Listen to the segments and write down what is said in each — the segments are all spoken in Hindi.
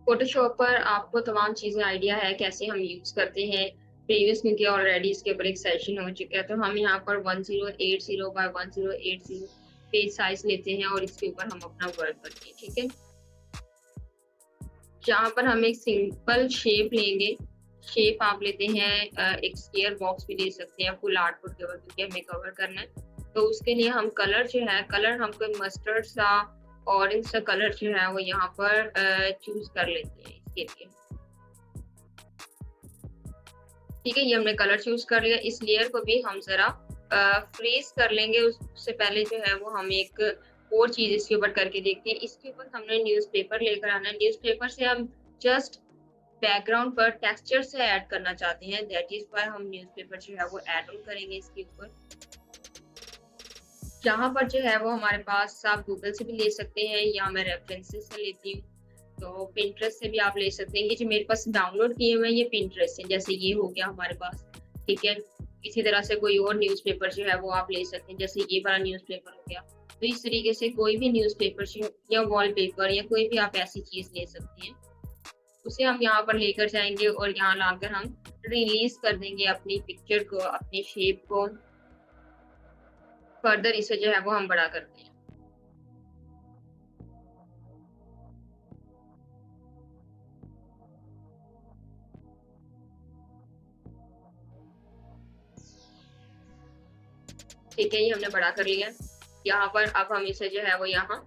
फ़ोटोशॉप पर आपको तमाम चीज़ें आइडिया है कैसे हम यूज़ करते हैं। प्रीवियस में किया ऑलरेडी इसके ऊपर एक सेशन हो चुका है, तो हम यहाँ पर 1080 बाय 1080 पेज साइज़ लेते हैं और इसके ऊपर हम अपना वर्क करते हैं, ठीक है? जहाँ पर हम एक सिंपल शेप लेंगे, शेप आप लेते हैं एक स्क्वायर बॉक्स भी ले सकते हैं फुल आर्टवर्क के ऊपर क्योंकि हमें कवर करना है। तो उसके लिए हम कलर जो है, कलर हमको मस्टर्ड सा ऑरेंज सा कलर जो है वो यहाँ पर चूज़ कर लेते हैं इसके लिए। ठीक है, ये हमने कलर चूज़ कर लिया। इस लेयर को भी हम ज़रा फ्रीज़ कर लेंगे। उससे पहले जो है वो हम एक और चीज़ इसके ऊपर करके देखते हैं। इसके ऊपर हमने न्यूज़पेपर लेकर आना है। न्यूज़पेपर से हम जस्ट बैकग्राउंड पर टेक्सचर से ऐड करना चाहते हैं। दैट इज़ व्हाई हम न्यूज़पेपर जो है वो ऐड ऑन करेंगे इसके ऊपर। यहाँ पर जो है वो हमारे पास आप गूगल से भी ले सकते हैं या मैं रेफरेंसेस से लेती हूँ। तो पिंटरेस्ट से भी आप ले सकते हैं। ये जो मेरे पास डाउनलोड किए हुए हैं ये पिंटरेस्ट से, जैसे ये हो गया हमारे पास, ठीक है? इसी तरह से कोई और न्यूज़पेपर जो है वो आप ले सकते हैं, जैसे ये वाला न्यूज़पेपर हो गया। तो इस तरीके से कोई भी न्यूज़पेपर जो या वॉलपेपर या कोई भी आप ऐसी चीज़ ले सकते हैं। उसे हम यहाँ पर लेकर जाएँगे और यहाँ लाकर हम रिलीज़ कर देंगे अपनी पिक्चर को, अपनी शेप को। फर्दर इसे जो है वो हम बड़ा करते हैं। ठीक है, ये हमने बड़ा कर लिया। यहाँ पर अब हम इसे जो है वो यहाँ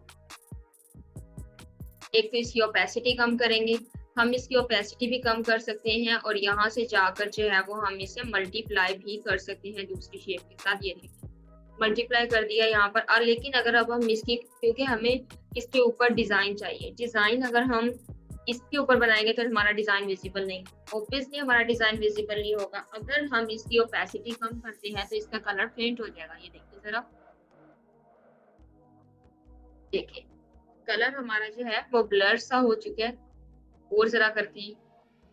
एक तो इसकी ओपेसिटी कम करेंगे। हम इसकी ओपेसिटी भी कम कर सकते हैं और यहाँ से जाकर जो है वो हम इसे मल्टीप्लाई भी कर सकते हैं दूसरी शेप के साथ। ये देखिए, मल्टीप्लाई कर दिया यहाँ पर। और लेकिन अगर अब हम इसकी, क्योंकि हमें इसके ऊपर डिज़ाइन चाहिए। डिज़ाइन अगर हम इसके ऊपर बनाएँगे तो हमारा डिज़ाइन विज़िबल नहीं, ऑब्वियसली हमारा डिज़ाइन विज़िबल नहीं होगा। अगर हम इसकी ओपेसिटी कम करते हैं तो इसका कलर फेंट हो जाएगा। ये देखिए ज़रा, देखिए कलर हमारा जो है वो ब्लर सा हो चुका है। और ज़रा करती हूँ,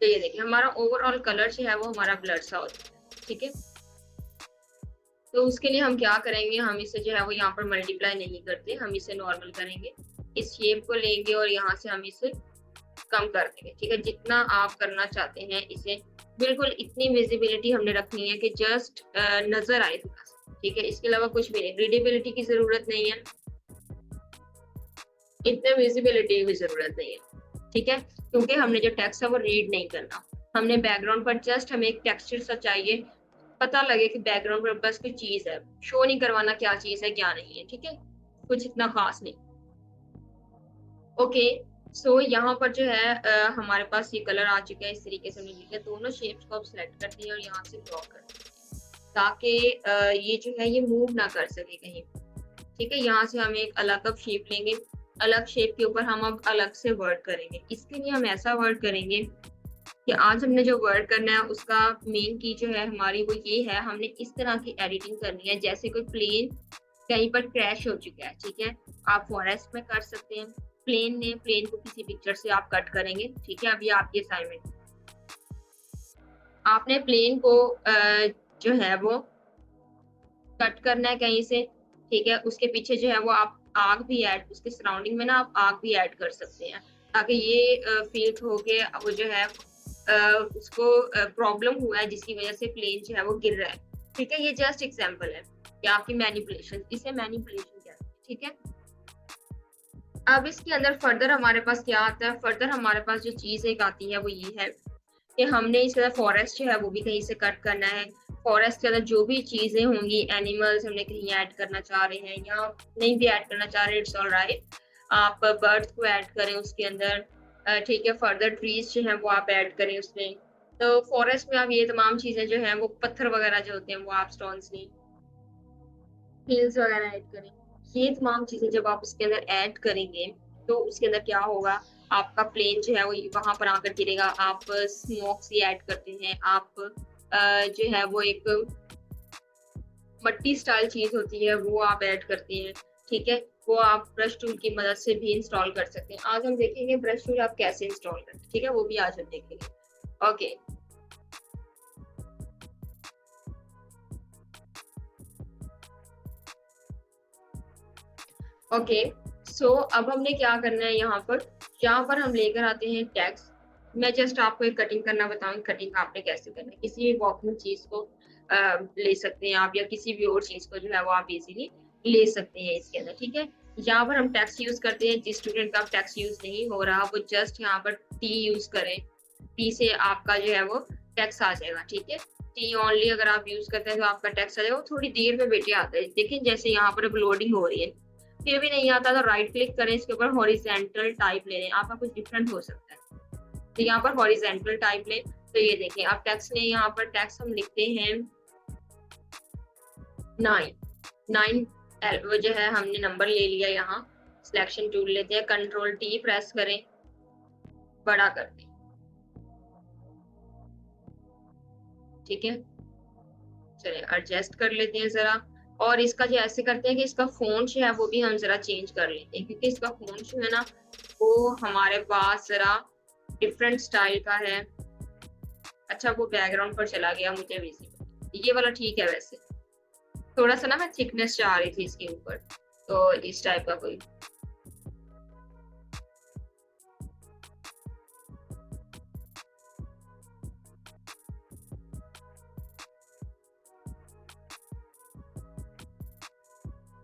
तो ये देखिए हमारा ओवरऑल कलर जो है वो हमारा ब्लर सा हो चुका है, ठीक है? तो उसके लिए हम क्या करेंगे, हम इसे जो है वो यहाँ पर मल्टीप्लाई नहीं करते, हम इसे नॉर्मल करेंगे। इस शेप को लेंगे और यहाँ से हम इसे कम कर देंगे, ठीक है? जितना आप करना चाहते हैं इसे, बिल्कुल इतनी विज़िबिलिटी हमने रखनी है कि जस्ट नज़र आए थोड़ा-सा, ठीक है? इसके अलावा कुछ भी नहीं, रीडेबिलिटी की ज़रूरत नहीं है, इतने विज़िबिलिटी की भी ज़रूरत नहीं है, ठीक है? क्योंकि हमने जो टेक्स्ट है वो रीड नहीं करना। हमने बैकग्राउंड पर जस्ट हमें एक टेक्सचर सा चाहिए, पता लगे कि बैकग्राउंड पर बस कोई चीज़ है, शो नहीं करवाना क्या चीज़ है, क्या नहीं है, ठीक है? कुछ इतना ख़ास नहीं। ओके, सो यहाँ पर जो है हमारे पास ये कलर आ चुका है। इस तरीके से हमने लिया, दोनों शेप्स को अब सेलेक्ट कर दिया और यहाँ से ड्रॉ कर दिया ताकि ये जो है ये मूव ना कर सके कहीं पे, ठीक है? यहाँ से हम एक अलग अब शेप लेंगे, अलग शेप के ऊपर हम अब अलग से वर्ड करेंगे। इसके लिए हम ऐसा वर्ड करेंगे कि आज हमने जो वर्ड करना है उसका मेन की जो है हमारी वो ये है, हमने इस तरह की एडिटिंग करनी है जैसे कोई प्लेन कहीं पर क्रैश हो चुका है, ठीक है? आप फॉरेस्ट में कर सकते हैं। प्लेन को किसी पिक्चर से आप कट करेंगे, ठीक है? अब ये आपकी असाइनमेंट, आपने प्लेन को जो है वो कट करना है कहीं से, ठीक है? उसके पीछे जो है वो आप आग भी ऐड, उसके सराउंडिंग में ना आप आग भी ऐड कर सकते हैं, ताकि ये फ़ील हो के वो जो है उसको प्रॉब्लम हुआ है जिसकी वज़ह से प्लेन जो है वो गिर रहा है, ठीक है? ये जस्ट एग्ज़ाम्पल है कि आपकी मैनिपुलेशन, इसे मैनिपुलेशन कहते हैं, ठीक है? अब इसके अंदर फर्दर हमारे पास क्या आता है? फर्दर हमारे पास जो चीज़ एक आती है वो ये है कि हमने इसके अंदर फॉरेस्ट जो है वो भी कहीं से कट करना है। फॉरेस्ट के अंदर जो भी चीज़ें होंगी, एनिमल्स हमने कहीं ऐड करना चाह रहे हैं या नहीं भी ऐड करना चाह रहे, इट्स ऑलराइट। आप बर्ड्स को ऐड करें उसके अंदर, ठीक है? फर्दर ट्रीज़ जो हैं वो आप ऐड करें उसमें। तो फॉरेस्ट में आप ये तमाम चीज़ें जो हैं वो पत्थर वगैरह जो होते हैं वो आप स्टोन्स नहीं, हिल्स वगैरह ऐड करें। ये तमाम चीज़ें जब आप उसके अंदर ऐड करेंगे, तो उसके अंदर क्या होगा, आपका प्लेन जो है वो वहाँ पर आकर गिरेगा। आप स्मोक सी ऐड करते हैं, आप जो है वो एक मट्टी स्टाइल चीज़ होती है वो आप ऐड करते हैं, ठीक है? वो आप ब्रश टूल की मदद से भी इंस्टॉल कर सकते हैं। आज हम देखेंगे ब्रश टूल आप कैसे इंस्टॉल करते हैं, ठीक है? वो भी आज हम देखेंगे। Okay, okay. सो अब हमने क्या करना है यहाँ पर, यहाँ पर हम लेकर आते हैं टेक्स्ट। मैं जस्ट आपको एक कटिंग करना बताऊंगी, कटिंग आपने कैसे करना है। किसी भी वॉकिंग चीज को ले सकते हैं आप, या किसी भी और चीज को जो है वो आप इजीली ले सकते हैं इसके अंदर, ठीक है। यहाँ पर हम टेक्स्ट यूज करते हैं। जिस स्टूडेंट का टेक्स्ट यूज नहीं हो रहा वो जस्ट यहाँ पर टी यूज करें, टी से आपका जो है वो टेक्स्ट आ जाएगा, ठीक है। टी ओनली अगर आप यूज करते हैं तो आपका टेक्स्ट आ जाएगा। वो थोड़ी देर में बेटे आता है, देखिए जैसे यहाँ पर लोडिंग हो रही है, फिर भी नहीं आता तो राइट क्लिक करें, इसके ऊपर हॉरिजेंटल टाइप ले लें। आपका कुछ डिफरेंट हो सकता है, तो यहाँ पर हॉरिजेंटल टाइप ले। तो ये देखिए आप टेक्स्ट ने, यहाँ पर टेक्स्ट हम लिखते हैं 9 वो जो है हमने नंबर ले लिया। यहाँ सिलेक्शन टूल लेते हैं, कंट्रोल टी प्रेस करें, बड़ा कर दें, ठीक है। चलिए एडजस्ट कर लेते हैं जरा, और इसका जो ऐसे करते हैं कि इसका फोन जो है वो भी हम जरा चेंज कर लेते हैं, क्योंकि इसका फोन जो है ना वो हमारे पास जरा डिफरेंट स्टाइल का है। अच्छा वो बैकग्राउंड पर चला गया, मुझे विजिबल ये वाला ठीक है। वैसे थोड़ा सा ना मैं थिकनेस चाह रही थी इसके ऊपर, तो इस टाइप का कोई।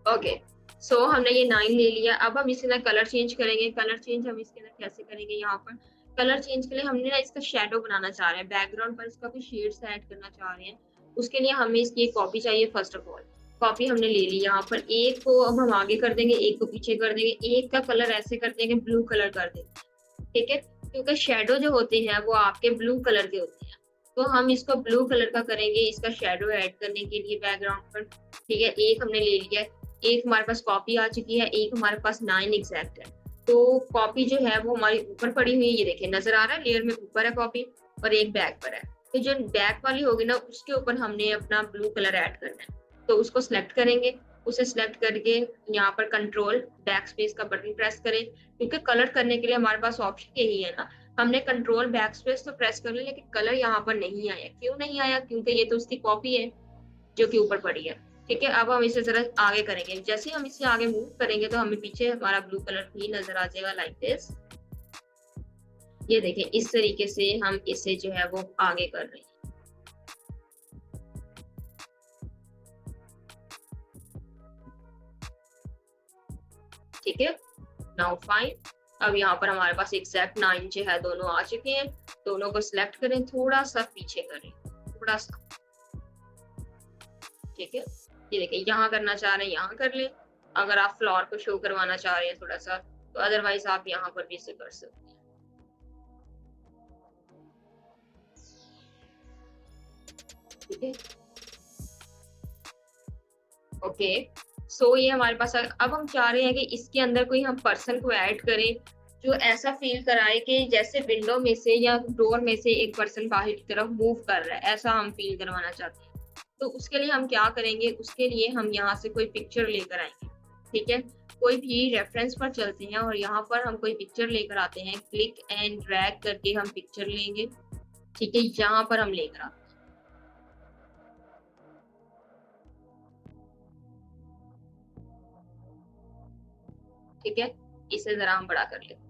ओके सो हमने ये 9 ले लिया। अब हम इसके अंदर कलर चेंज करेंगे। कलर चेंज हम इसके अंदर कैसे करेंगे, यहाँ पर कलर चेंज के लिए हमने ना इसका शेडो बनाना चाह रहे हैं, बैकग्राउंड पर इसका कोई शेड्स ऐड करना चाह रहे हैं। उसके लिए हमें इसकी एक कॉपी चाहिए। फर्स्ट ऑफ ऑल कॉपी हमने ले ली। यहाँ पर एक को अब हम आगे कर देंगे, एक को पीछे कर देंगे, एक का कलर ऐसे कर देंगे ब्लू कलर कर देंगे, ठीक है, क्योंकि शेडो जो होते हैं वो आपके ब्लू कलर के होते हैं। तो हम इसको ब्लू कलर का करेंगे इसका शेडो ऐड करने के लिए बैकग्राउंड पर, ठीक है। एक हमने ले लिया, एक हमारे पास कॉपी आ चुकी है, एक हमारे पास 9 एग्जैक्ट है। तो कॉपी जो है वो हमारी ऊपर पड़ी हुई है, ये देखिए नजर आ रहा है, लेयर में ऊपर है कॉपी और एक बैक पर है। तो जो बैक वाली होगी ना उसके ऊपर हमने अपना ब्लू कलर ऐड करना है। तो उसको सिलेक्ट करेंगे, उसे सिलेक्ट करके यहाँ पर कंट्रोल बैक स्पेस का बटन प्रेस करें, क्योंकि कलर करने के लिए हमारे पास ऑप्शन यही है ना। हमने कंट्रोल बैक स्पेस तो प्रेस कर लिया, लेकिन कलर यहाँ पर नहीं आया। क्यों नहीं आया, क्योंकि ये तो उसकी कॉपी है जो कि ऊपर पड़ी है, ठीक है। अब हम इसे जरा आगे करेंगे। जैसे हम इसे आगे मूव करेंगे तो हमें पीछे हमारा ब्लू कलर भी नजर आ जाएगा, लाइक दिस। ये देखें इस तरीके से हम इसे जो है वो आगे कर रहे हैं, ठीक है। Now fine. अब यहाँ पर हमारे पास एग्जैक्ट 9 जो है दोनों आ चुके हैं। दोनों को सिलेक्ट करें, थोड़ा सा पीछे करें, थोड़ा सा, ठीक है। ये देखिए यहाँ करना चाह रहे हैं यहाँ कर ले, अगर आप फ्लोर को शो करवाना चाह रहे हैं थोड़ा सा, तो अदरवाइज आप यहाँ पर भी इसे कर सकते हैं, ठीक है। ओके सो ये हमारे पास अब हम चाह रहे हैं कि इसके अंदर कोई हम पर्सन को ऐड करें जो ऐसा फील कराए कि जैसे विंडो में से या डोर में से एक पर्सन बाहर की तरफ मूव कर रहा है, ऐसा हम फील करवाना चाहते हैं। तो उसके लिए हम क्या करेंगे, उसके लिए हम यहाँ से कोई पिक्चर लेकर आएंगे, ठीक है। कोई भी रेफरेंस पर चलते हैं और यहाँ पर हम कोई पिक्चर लेकर आते हैं, क्लिक एंड ड्रैग करके हम पिक्चर लेंगे, ठीक है। यहाँ पर हम लेकर आते हैं, ठीक है। इसे जरा हम बड़ा कर लेते हैं,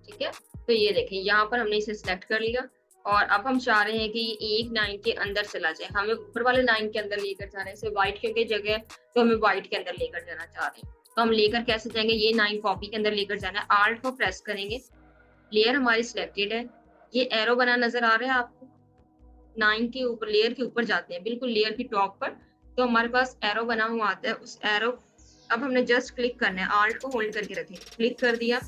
ठीक है। तो ये देखिए यहाँ पर हमने इसे सिलेक्ट कर लिया, और अब हम चाह रहे हैं कि ये एक 9 के अंदर चला जाए। हमें ऊपर वाले 9 के अंदर लेकर जा रहे हैं, इसे व्हाइट की जगह तो हमें व्हाइट के अंदर लेकर जाना चाह रहे हैं। तो हम लेकर कैसे जाएंगे, ये 9 कॉपी के अंदर लेकर जाना है। आल्ट को प्रेस करेंगे, लेयर हमारी सिलेक्टेड है, ये एरो बना नजर आ रहा है आपको, 9 के ऊपर लेयर के ऊपर जाते हैं, बिल्कुल लेयर की टॉप पर। तो हमारे पास एरो बना हुआ आता है, उस एरो अब हमने जस्ट क्लिक करना है, आल्ट को होल्ड करके रखें, क्लिक कर दिया,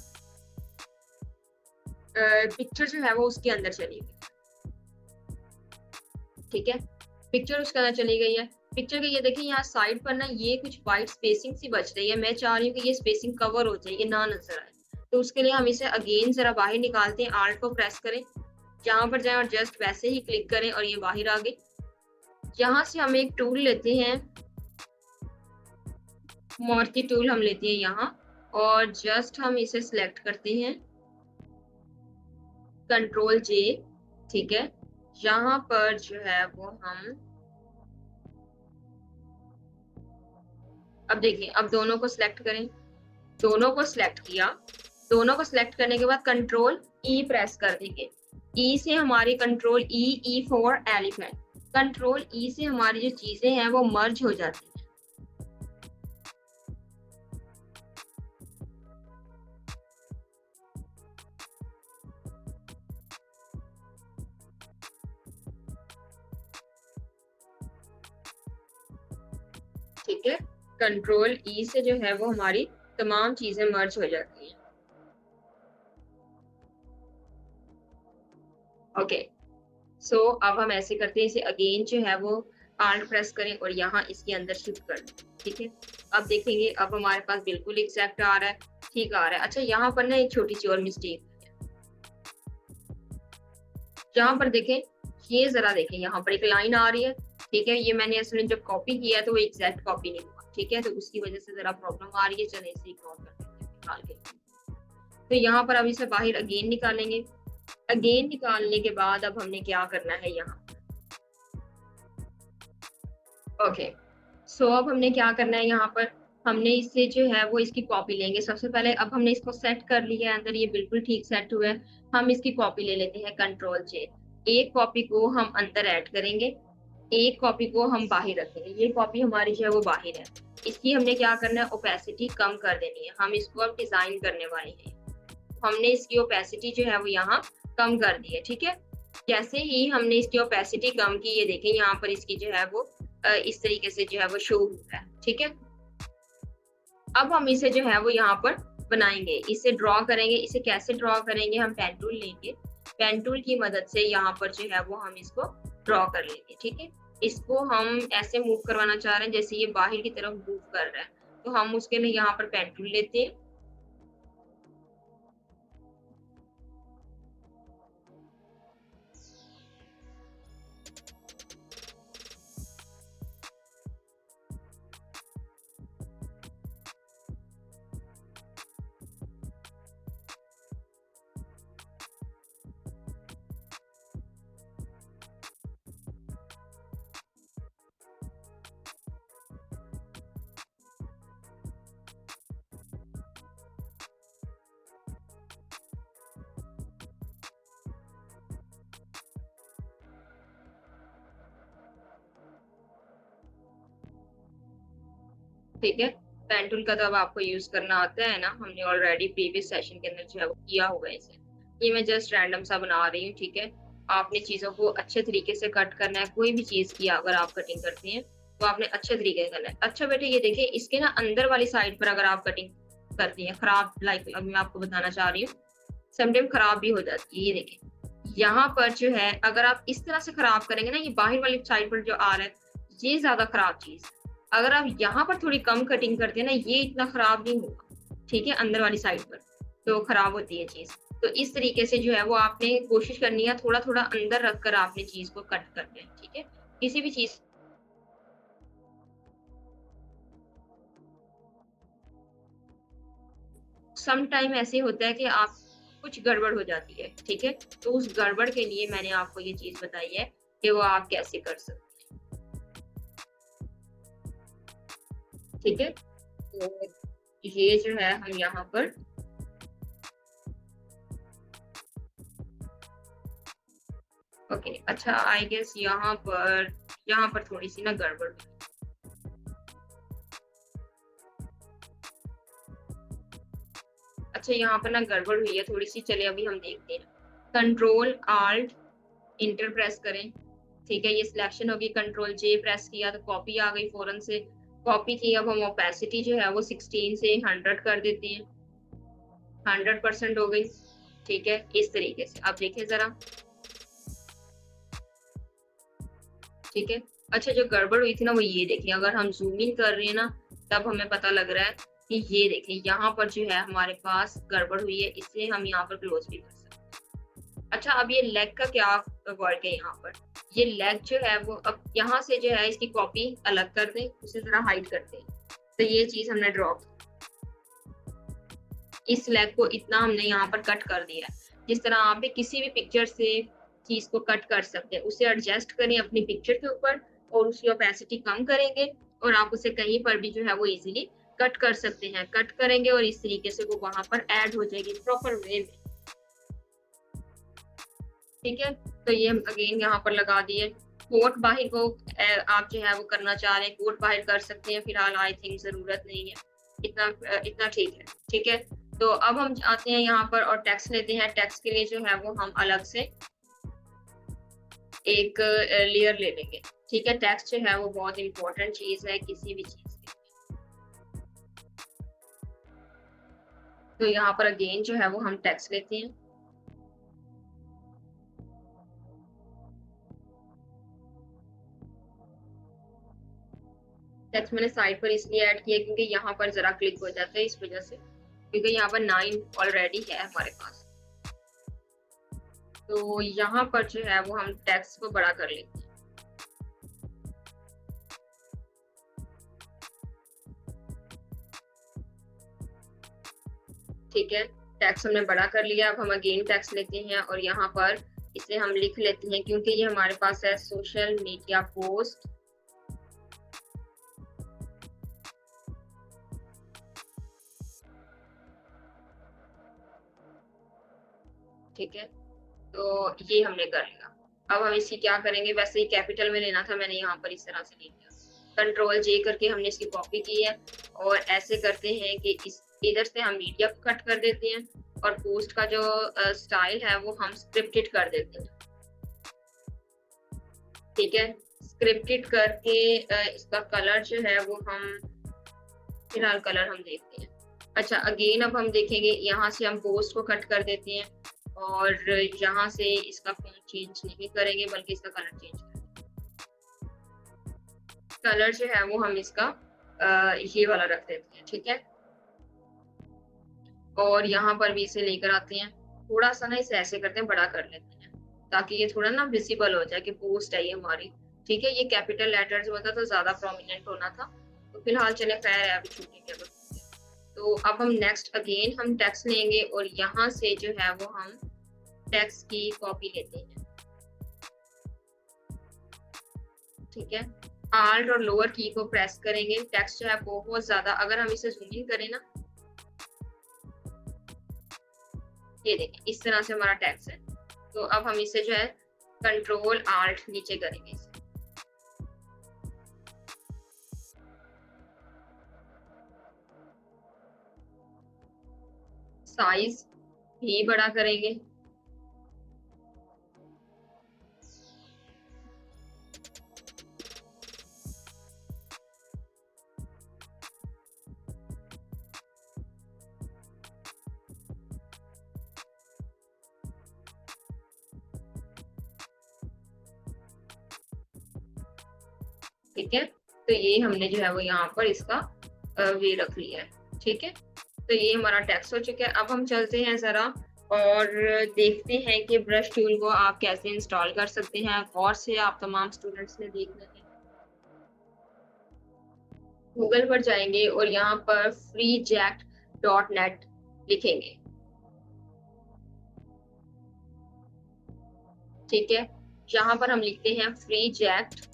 पिक्चर जो है वो उसके अंदर चली गई, ठीक है। पिक्चर उसके अंदर चली गई है। पिक्चर के ये देखिए यहाँ साइड पर ना ये कुछ वाइट स्पेसिंग सी बच रही है, मैं चाह रही हूँ कि ये स्पेसिंग कवर हो जाए, ये ना नजर आए। तो उसके लिए हम इसे अगेन जरा बाहर निकालते हैं, आल्ट को प्रेस करें, जहां पर जाए और जस्ट वैसे ही क्लिक करें और ये बाहर आ गई। यहाँ से हम एक टूल लेते हैं, मार्की टूल हम लेते हैं यहाँ और जस्ट हम इसे सिलेक्ट करते हैं, कंट्रोल जे, ठीक है। यहाँ पर जो है वो हम अब देखिए, अब दोनों को सिलेक्ट करें, दोनों को सिलेक्ट किया, दोनों को सिलेक्ट करने के बाद कंट्रोल ई प्रेस कर देंगे। ई से हमारी control E for elephant, control ई से हमारी जो चीजें हैं वो मर्ज हो जाती हैं। ठीक है, कंट्रोल ई से जो है वो हमारी तमाम चीजें मर्ज हो जाती हैं। ओके, सो अब हम ऐसे करते हैं, इसे अगेन जो है वो आल्ट प्रेस करें और यहाँ इसके अंदर शिफ्ट कर दें। ठीक है, अब देखेंगे अब हमारे पास बिल्कुल एग्जैक्ट आ रहा है, ठीक आ रहा है। अच्छा, यहाँ पर ना एक छोटी सी और मिस्टेक है, यहाँ पर देखें, ये जरा देखें, यहाँ पर एक लाइन आ रही है, ठीक है। ये मैंने असल में जब कॉपी किया है तो वो एग्जैक्ट कॉपी नहीं हुआ, ठीक है, तो उसकी वजह से जरा प्रॉब्लम आ रही है। चले इसे इग्नोर कर देते हैं निकाल के। तो यहाँ पर अब इसे बाहर अगेन निकालेंगे। अगेन निकालने के बाद अब हमने क्या करना है यहाँ, ओके, सो अब हमने क्या करना है, यहाँ पर हमने इससे जो है वो इसकी कॉपी लेंगे। सबसे पहले अब हमने इसको सेट कर लिया है अंदर, ये बिल्कुल ठीक सेट हुआ है। हम इसकी कॉपी ले लेते हैं, कंट्रोल जे। एक कॉपी को हम अंदर ऐड करेंगे, एक कॉपी को हम बाहर रखेंगे। ये कॉपी हमारी जो है वो बाहर है, इसकी हमने क्या करना है, ओपेसिटी कम कर देनी है। हम इसको अब डिजाइन करने वाले हैं, हमने इसकी ओपेसिटी जो है वो यहाँ कम कर दी है। ठीक है, जैसे ही हमने इसकी ओपेसिटी कम की, ये देखें यहाँ पर इसकी जो है वो इस तरीके से जो है वो शो होता है। ठीक है, अब हम इसे जो है वो यहाँ पर बनाएंगे, इसे ड्रॉ करेंगे। इसे कैसे ड्रॉ करेंगे, हम पेन टूल लेंगे, पेन टूल की मदद से यहाँ पर जो है वो हम इसको ड्रॉ कर लेंगे। ठीक है, इसको हम ऐसे मूव करवाना चाह रहे हैं जैसे ये बाहर की तरफ मूव कर रहा है, तो हम उसके लिए यहाँ पर पेन टूल लेते हैं। ठीक है, पेन टूल का तो अब आपको यूज करना आता है ना, हमने ऑलरेडी प्रीवियस सेशन के अंदर जो है वो किया हुआ है इसे। ये मैं जस्ट रैंडम सा बना रही हूँ। ठीक है, आपने चीजों को अच्छे तरीके से कट करना है। कोई भी चीज की अगर आप कटिंग करती हैं तो आपने अच्छे तरीके से करना है। अच्छा बेटे, ये देखिए, इसके ना अंदर वाली साइड पर अगर आप कटिंग करती हैं खराब, लाइक अभी मैं आपको बताना चाह रही हूँ, समटाइम खराब भी हो जाती है। ये देखिए, यहाँ पर जो है अगर आप इस तरह से खराब करेंगे ना, ये बाहर वाली साइड पर जो आ रहा है, ये ज्यादा खराब चीज। अगर आप यहाँ पर थोड़ी कम कटिंग करते हैं ना, ये इतना खराब नहीं होगा। ठीक है, अंदर वाली साइड पर तो खराब होती है चीज। तो इस तरीके से जो है वो आपने कोशिश करनी है, थोड़ा थोड़ा अंदर रखकर आपने चीज को कट करना है। ठीक है, किसी भी चीज सम टाइम ऐसे होता है कि आप कुछ गड़बड़ हो जाती है। ठीक है, तो उस गड़बड़ के लिए मैंने आपको ये चीज बताई है कि वो आप कैसे कर सकते हैं। ठीक है, तो ये जो है हम यहाँ पर ओके, अच्छा, आई गेस यहाँ पर थोड़ी सी ना गड़बड़। अच्छा, यहाँ पर ना गड़बड़ हुई है थोड़ी सी, चले अभी हम देखते हैं। कंट्रोल आल्ट इंटर प्रेस करें। ठीक है, ये सिलेक्शन होगी, कंट्रोल जे प्रेस किया तो कॉपी आ गई फौरन से। कॉपी की, अब हम ओपेसिटी जो है वो 16 से 100 कर देते हैं, 100% हो गई। ठीक है, इस तरीके से अब देखिए जरा। ठीक है, अच्छा, जो गड़बड़ हुई थी ना वो ये देखिए, अगर हम जूम इन कर रहे हैं ना तब हमें पता लग रहा है कि ये देखिए यहाँ पर जो है हमारे पास गड़बड़ हुई है, इसलिए हम यहाँ पर क्लोज भी कर सकते हैं। अच्छा, अब ये लेग का क्या वर्क है, यहाँ पर ये लेग जो है वो अब यहाँ से जो है इसकी कॉपी अलग कर दें, उसे जरा हाइड करते हैं। तो ये चीज हमने ड्रॉ की, इस लेग को इतना हमने यहाँ पर कट कर दिया है। जिस तरह आप भी किसी भी पिक्चर से चीज को कट कर सकते हैं, उसे एडजस्ट करें अपनी पिक्चर के ऊपर और उसकी ओपेसिटी कम करेंगे और आप उसे कहीं पर भी जो है वो इजीली कट कर सकते हैं। कट करेंगे और इस तरीके से वो वहां पर ऐड हो जाएगी प्रॉपर वे में। ठीक है, तो ये हम अगेन यहाँ पर लगा दिए। कोट बाहर को आप जो है वो करना चाह रहे हैं, कोट बाहर कर सकते हैं, फिलहाल आई थिंक जरूरत नहीं है, इतना इतना ठीक है। ठीक है, तो अब हम आते हैं यहाँ पर और टेक्स्ट लेते हैं। टेक्स्ट के लिए जो है वो हम अलग से एक लेयर ले लेंगे। ठीक है, टेक्स्ट जो है वो बहुत इंपॉर्टेंट चीज है किसी भी चीज की। तो यहाँ पर अगेन जो है वो हम टेक्स्ट लेते हैं। टेक्स्ट मैंने साइड पर इसलिए ऐड किया क्योंकि यहाँ पर जरा क्लिक हो जाता है, इस वजह से, क्योंकि यहाँ पर 9 ऑलरेडी है हमारे पास। तो यहाँ पर जो है वो हम टेक्स्ट को बड़ा कर लेते हैं। ठीक है, टेक्स्ट हमने बड़ा कर लिया। अब हम अगेन टेक्स्ट लेते हैं और यहाँ पर इसे हम लिख लेते हैं, क्योंकि ये हमारे पास है सोशल मीडिया पोस्ट। ठीक है, तो ये हमने कर लिया। अब हम इसकी क्या करेंगे, वैसे ही कैपिटल में लेना था, मैंने यहाँ पर इस तरह से ले लिया। कंट्रोल जे करके हमने इसकी कॉपी की है और ऐसे करते हैं कि इस इधर से हम मीडिया को कट कर देते हैं और पोस्ट का जो स्टाइल है वो हम स्क्रिप्टेड कर देते हैं। ठीक है, स्क्रिप्टेड करके इसका कलर जो है वो हम फिलहाल कलर हम देखते हैं। अच्छा, अगेन अब हम देखेंगे, यहाँ से हम पोस्ट को कट कर देते हैं और यहाँ से इसका फॉन्ट चेंज नहीं करेंगे बल्कि इसका कलर चेंज करेंगे। कलर जो है वो हम इसका ये वाला रख देते हैं। ठीक है, और यहाँ पर भी इसे लेकर आते हैं, थोड़ा सा ना इसे ऐसे करते हैं, बड़ा कर लेते हैं ताकि ये थोड़ा ना विजिबल हो जाए कि पोस्ट है ये हमारी। ठीक है, ये कैपिटल लेटर्स होता तो ज्यादा प्रोमिनेंट होना था, तो फिलहाल चले खैर है, अभी छूटेंगे। तो अब हम नेक्स्ट अगेन हम टेक्स्ट लेंगे और यहाँ से जो है वो हम टेक्स्ट की कॉपी लेते हैं। ठीक है, आल्ट और लोअर की को प्रेस करेंगे। टेक्स्ट जो है बहुत ज्यादा, अगर हम इसे जूम इन करें ना, ये देखें इस तरह से हमारा टेक्स्ट है। तो अब हम इसे जो है कंट्रोल आल्ट नीचे करेंगे इसे। साइज भी बड़ा करेंगे। ठीक है, तो ये हमने जो है वो यहाँ पर इसका वे रख लिया है। ठीक है, तो ये हमारा टेक्स्ट हो चुका है। अब हम चलते हैं जरा और देखते हैं कि ब्रश टूल को आप कैसे इंस्टॉल कर सकते हैं। गौर से आप तमाम स्टूडेंट्स ने देखना है। गूगल पर जाएंगे और यहाँ पर freejack.net लिखेंगे। ठीक है, यहाँ पर हम लिखते हैं freejack.net।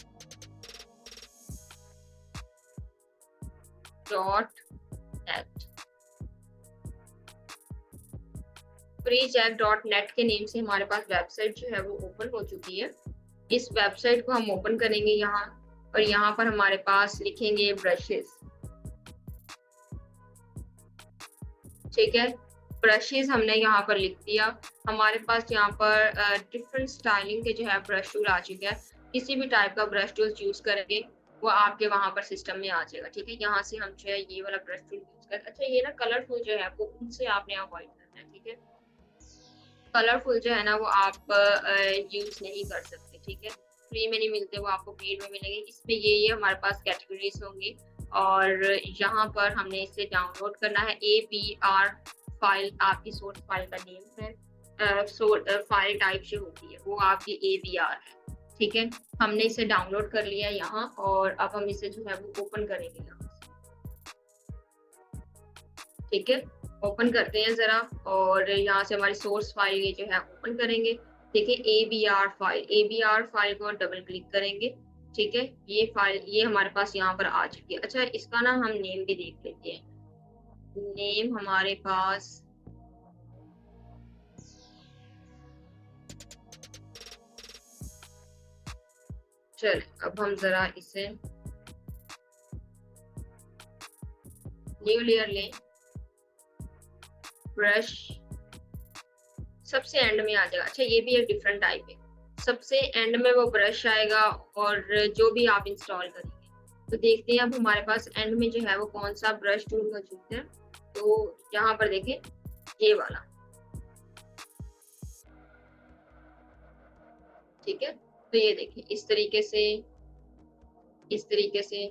freejack.net के नेम से हमारे पास वेबसाइट जो है वो ओपन हो चुकी है। इस वेबसाइट को हम ओपन करेंगे यहाँ, और यहाँ पर हमारे पास लिखेंगे ब्रशेस। ठीक है, ब्रशेस हमने यहाँ पर लिख दिया। हमारे पास यहाँ पर डिफरेंट स्टाइलिंग के जो है ब्रश टूल आ चुके हैं। किसी भी टाइप का ब्रश टूल यूज करेंगे वो आपके वहां पर सिस्टम में आ जाएगा। ठीक है, यहाँ से हम जो है ये वाला ब्रश टूल यूज करें। अच्छा, ये ना कलरफुल जो है वो उनसे आपने अवॉइड करना है। ठीक है, कलरफुल जो है ना वो आप यूज नहीं कर सकते। ठीक है, फ्री में नहीं मिलते, वो आपको पेड में मिलेंगे। इसमें ये हमारे पास कैटेगरीज होंगी और यहाँ पर हमने इसे डाउनलोड करना है। APR फाइल आपकी सोर्स फाइल का नेम है, फाइल टाइप जो होती है वो आपकी APR है। ठीक है, हमने इसे डाउनलोड कर लिया यहाँ और अब हम इसे जो है वो ओपन करेंगे यहाँ। ठीक है। ओपन करते हैं ज़रा और यहाँ से हमारी सोर्स फाइल ये जो है ओपन करेंगे। देखिए ABR फाइल को डबल क्लिक करेंगे। ठीक है, ये फाइल ये हमारे पास यहाँ पर आ चुकी है। अच्छा, इसका ना हम नेम भी देख लेते हैं। नेम हमारे पास चल, अब हम ज़रा इसे न्यू लेयर लें, ब्रश सबसे एंड में आ जाएगा। अच्छा, ये भी एक डिफरेंट टाइप है। सबसे एंड में वो ब्रश आएगा और जो भी आप इंस्टॉल करेंगे। तो देखते हैं अब हमारे पास एंड में जो है वो कौन सा ब्रश टूल मौजूद है। तो यहाँ पर देखें, ये वाला। ठीक है, तो ये देखिए इस तरीके से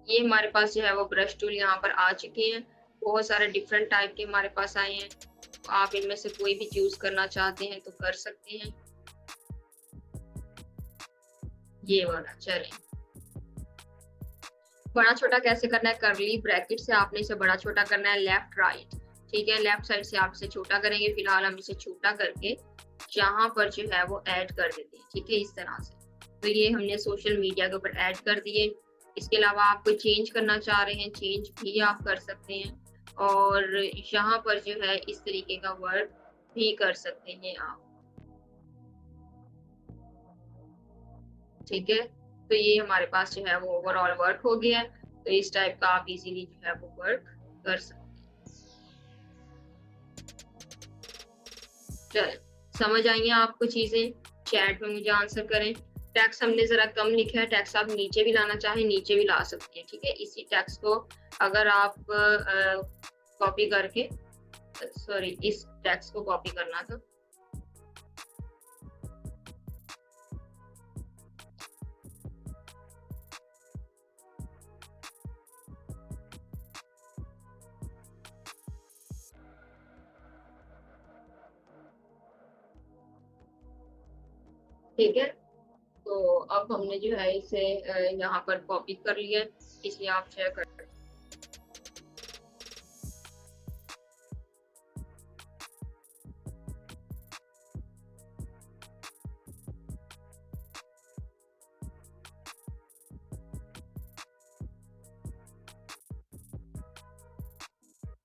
ये हमारे पास जो है वो ब्रश टूल यहाँ पर आ चुके हैं। बहुत सारे डिफरेंट टाइप के हमारे पास आए हैं। तो आप इनमें से कोई भी चूज करना चाहते हैं तो कर सकते हैं। ये वाला चलें। बड़ा छोटा कैसे करना है, कर्ली ब्रैकेट से आपने इसे बड़ा छोटा करना है, लेफ्ट राइट। ठीक है, लेफ्ट साइड से आप इसे छोटा करेंगे। फिलहाल हम इसे छोटा करके यहाँ पर जो है वो ऐड कर देते हैं। ठीक है, इस तरह से। तो ये हमने सोशल मीडिया के ऊपर ऐड कर दिए। इसके अलावा आप कोई चेंज करना चाह रहे हैं, चेंज भी आप कर सकते हैं। और यहाँ पर जो है इस तरीके का वर्क भी कर सकते हैं आप। ठीक है, तो ये हमारे पास जो है वो ओवरऑल वर्क हो गया है। तो इस टाइप का आप इजीली जो है वो वर्क कर सकते हैं। चलिए, समझ आई हैं आपको चीजें? चैट में मुझे आंसर करें। टैक्स हमने जरा कम लिखा है, टैक्स आप नीचे भी लाना चाहें नीचे भी ला सकते हैं। ठीक है, इसी टैक्स को अगर आप कॉपी करके सॉरी इस टैक्स को कॉपी करना था। ठीक है, तो अब हमने जो है इसे यहाँ पर कॉपी कर लिया, इसलिए आप शेयर कर।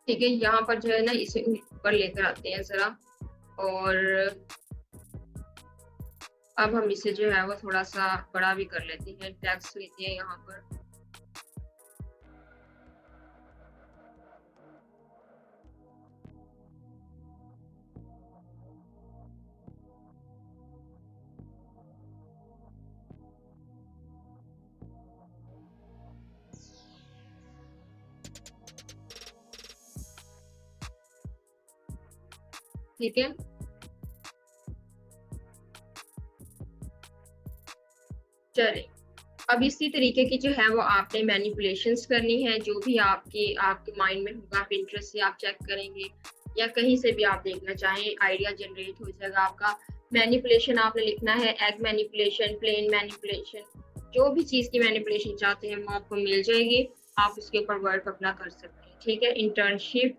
ठीक है, यहाँ पर जो है ना इसे ऊपर लेकर आते हैं जरा। और अब हम इसे जो है वो थोड़ा सा बड़ा भी कर लेते हैं। टैक्स लेते हैं यहाँ पर। ठीक है, चले। अब इसी तरीके की जो है वो आपने मैनिपुलेशंस करनी है। जो भी आपके माइंड में होगा, आप इंटरेस्ट से आप चेक करेंगे या कहीं से भी आप देखना चाहें, आइडिया जनरेट हो जाएगा आपका। मैनिपुलेशन आपने लिखना है, एग मैनिपुलेशन, प्लेन मैनिपुलेशन, जो भी चीज़ की मैनिपुलेशन चाहते हैं वो आपको मिल जाएगी। आप उसके ऊपर वर्क अपना कर सकते हैं। ठीक है, इंटर्नशिप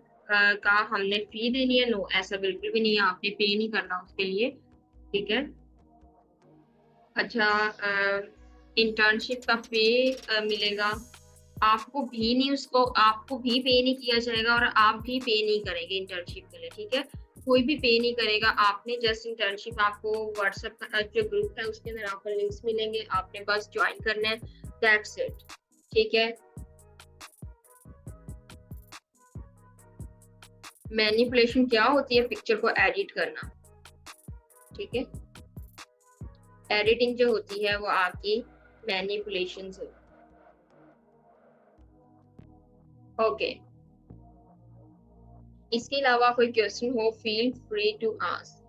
का हमने फी देनी है? नो, ऐसा बिल्कुल भी नहीं है, आपने पे नहीं करना उसके लिए। ठीक है, अच्छा, इंटर्नशिप का पे मिलेगा आपको भी नहीं, उसको आपको भी पे नहीं किया जाएगा और आप भी पे नहीं करेंगे इंटर्नशिप के लिए। ठीक है, कोई भी पे नहीं करेगा। आपने जस्ट इंटर्नशिप, आपको व्हाट्सएप का जो ग्रुप है उसके अंदर आपको लिंक्स मिलेंगे, आपने बस ज्वाइन करना है, दैट्स इट। ठीक है, मैनिपुलेशन क्या होती है? पिक्चर को एडिट करना। ठीक है, एडिटिंग जो होती है वो आपकी मैनिपुलेशन होती है। ओके, इसके अलावा कोई क्वेश्चन हो, फील फ्री टू आस्क।